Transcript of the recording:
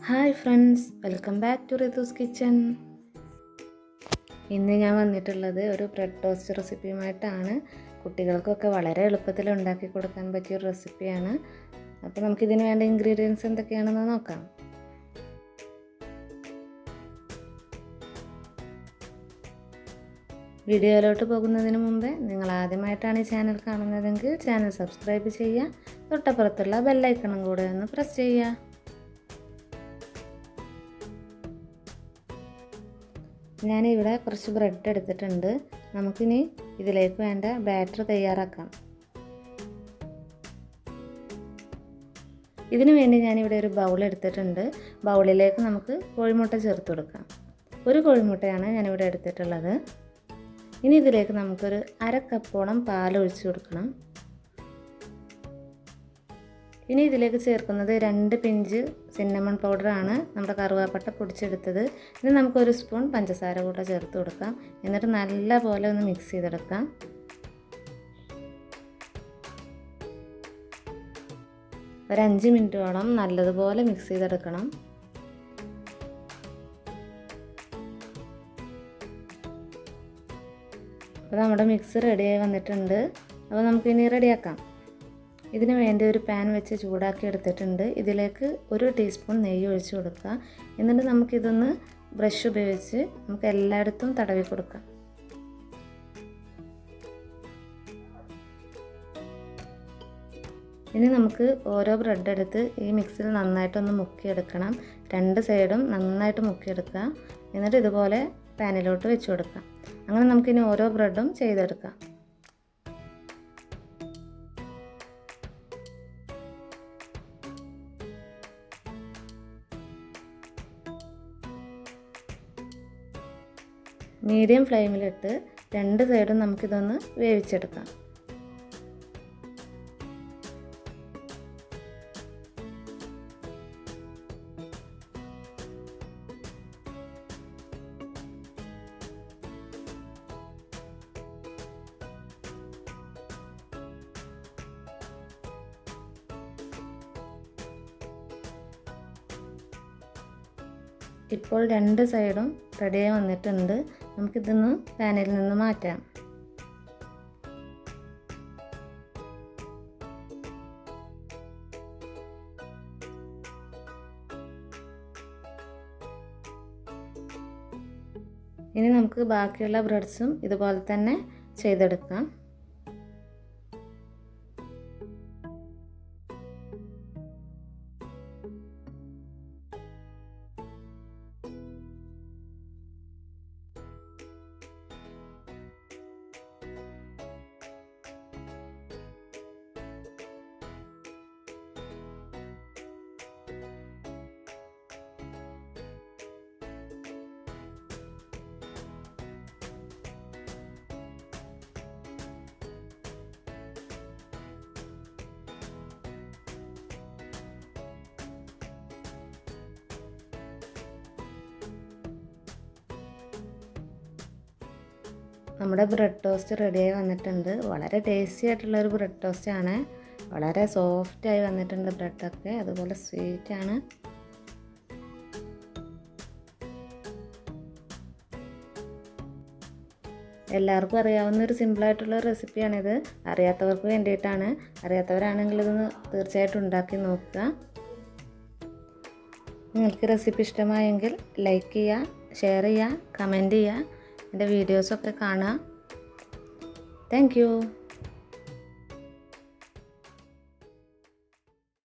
Hi friends, welcome back to Ridhu's kitchen. ഇന്ന് ഞാൻ വന്നിട്ടുള്ളത് ഒരു ബ്രെഡ് ടോസ്റ്റ് റെസിപ്പിയുമായിട്ടാണ്. കുട്ടികൾക്കൊക്കെ വളരെ എളുപ്പത്തിൽ ഉണ്ടാക്കി കൊടുക്കാൻ പറ്റിയൊരു റെസിപ്പിയാണ്. അപ്പോൾ നമുക്കിതിന് വേണ്ട ഇൻഗ്രീഡിയൻസ് എന്തൊക്കെയാണെന്ന് നോക്കാം. വീഡിയോയിലോട്ട് പോകുന്നതിന് മുമ്പേ നിങ്ങൾ ആദ്യമായിട്ടാണ് ഈ ചാനൽ കാണുന്നതെങ്കിൽ ചാനൽ സബ്സ്ക്രൈബ് ചെയ്യുക, തൊട്ടപ്പുറത്തുള്ള ബെല്ലൈക്കണും കൂടെ ഒന്ന് പ്രസ് ചെയ്യുക. ഞാനിവിടെ കുറച്ച് ബ്രെഡ് എടുത്തിട്ടുണ്ട്. നമുക്കിനി ഇതിലേക്ക് വേണ്ട ബാറ്റർ തയ്യാറാക്കാം. ഇതിനു വേണ്ടി ഞാനിവിടെ ഒരു ബൗൾ എടുത്തിട്ടുണ്ട്. ബൗളിലേക്ക് നമുക്ക് കോഴിമുട്ട ചേർത്ത് കൊടുക്കാം. ഒരു കോഴിമുട്ടയാണ് ഞാനിവിടെ എടുത്തിട്ടുള്ളത്. ഇനി ഇതിലേക്ക് നമുക്കൊരു 1/2 കപ്പോളം പാൽ ഒഴിച്ച് കൊടുക്കണം. ഇനി ഇതിലേക്ക് ചേർക്കുന്നത് 2 പിഞ്ച് സിന്നമൺ പൗഡറാണ്, നമ്മുടെ കറുവാപ്പട്ട പൊടിച്ചെടുത്തത്. ഇനി നമുക്കൊരു സ്പൂൺ പഞ്ചസാര കൂടെ ചേർത്ത് കൊടുക്കാം. എന്നിട്ട് നല്ല പോലെ ഒന്ന് മിക്സ് ചെയ്തെടുക്കാം. ഒരു 5 മിനിറ്റോളം നല്ലതുപോലെ മിക്സ് ചെയ്തെടുക്കണം. അപ്പോൾ നമ്മുടെ മിക്സ് റെഡിയായി വന്നിട്ടുണ്ട്. അപ്പോൾ നമുക്കിനി റെഡിയാക്കാം. ഇതിന് വേണ്ടി ഒരു പാൻ വെച്ച് ചൂടാക്കി എടുത്തിട്ടുണ്ട്. ഇതിലേക്ക് 1 ടീസ്പൂൺ നെയ്യ് ഒഴിച്ച് കൊടുക്കുക. എന്നിട്ട് നമുക്കിതൊന്ന് ബ്രഷ് ഉപയോഗിച്ച് നമുക്ക് എല്ലായിടത്തും തടവി കൊടുക്കാം. ഇനി നമുക്ക് ഓരോ ബ്രെഡ് എടുത്ത് ഈ മിക്സിൽ നന്നായിട്ടൊന്ന് മുക്കിയെടുക്കണം. 2 സൈഡും നന്നായിട്ട് മുക്കിയെടുക്കുക. എന്നിട്ട് ഇതുപോലെ പാനിലോട്ട് വെച്ച് കൊടുക്കാം. അങ്ങനെ നമുക്കിനി ഓരോ ബ്രെഡും ചെയ്തെടുക്കാം. മീഡിയം ഫ്ലെയിമിലിട്ട് 2 സൈഡും നമുക്കിതൊന്ന് വേവിച്ചെടുക്കാം. ഇപ്പോൾ 2 സൈഡും റെഡിയായി വന്നിട്ടുണ്ട്. നമുക്കിതൊന്ന് പാനിൽ നിന്ന് മാറ്റാം. ഇനി നമുക്ക് ബാക്കിയുള്ള ബ്രെഡ്സും ഇതുപോലെ തന്നെ ചെയ്തെടുക്കാം. നമ്മുടെ ബ്രെഡ് ടോസ്റ്റ് റെഡിയായി വന്നിട്ടുണ്ട്. വളരെ ടേസ്റ്റി ആയിട്ടുള്ളൊരു ബ്രെഡ് ടോസ്റ്റാണ്. വളരെ സോഫ്റ്റായി വന്നിട്ടുണ്ട് ബ്രെഡൊക്കെ, അതുപോലെ സ്വീറ്റാണ്. എല്ലാവർക്കും അറിയാവുന്നൊരു സിമ്പിളായിട്ടുള്ള റെസിപ്പിയാണിത്. അറിയാത്തവർക്ക് വേണ്ടിയിട്ടാണ്. അറിയാത്തവരാണെങ്കിൽ ഇതൊന്ന് തീർച്ചയായിട്ടും ഉണ്ടാക്കി നോക്കുക. നിങ്ങൾക്ക് റെസിപ്പി ഇഷ്ടമായെങ്കിൽ ലൈക്ക് ചെയ്യുക, ഷെയർ ചെയ്യുക, കമൻറ്റ് ചെയ്യുക. എൻ്റെ വീഡിയോസൊക്കെ കാണുക. Thank you.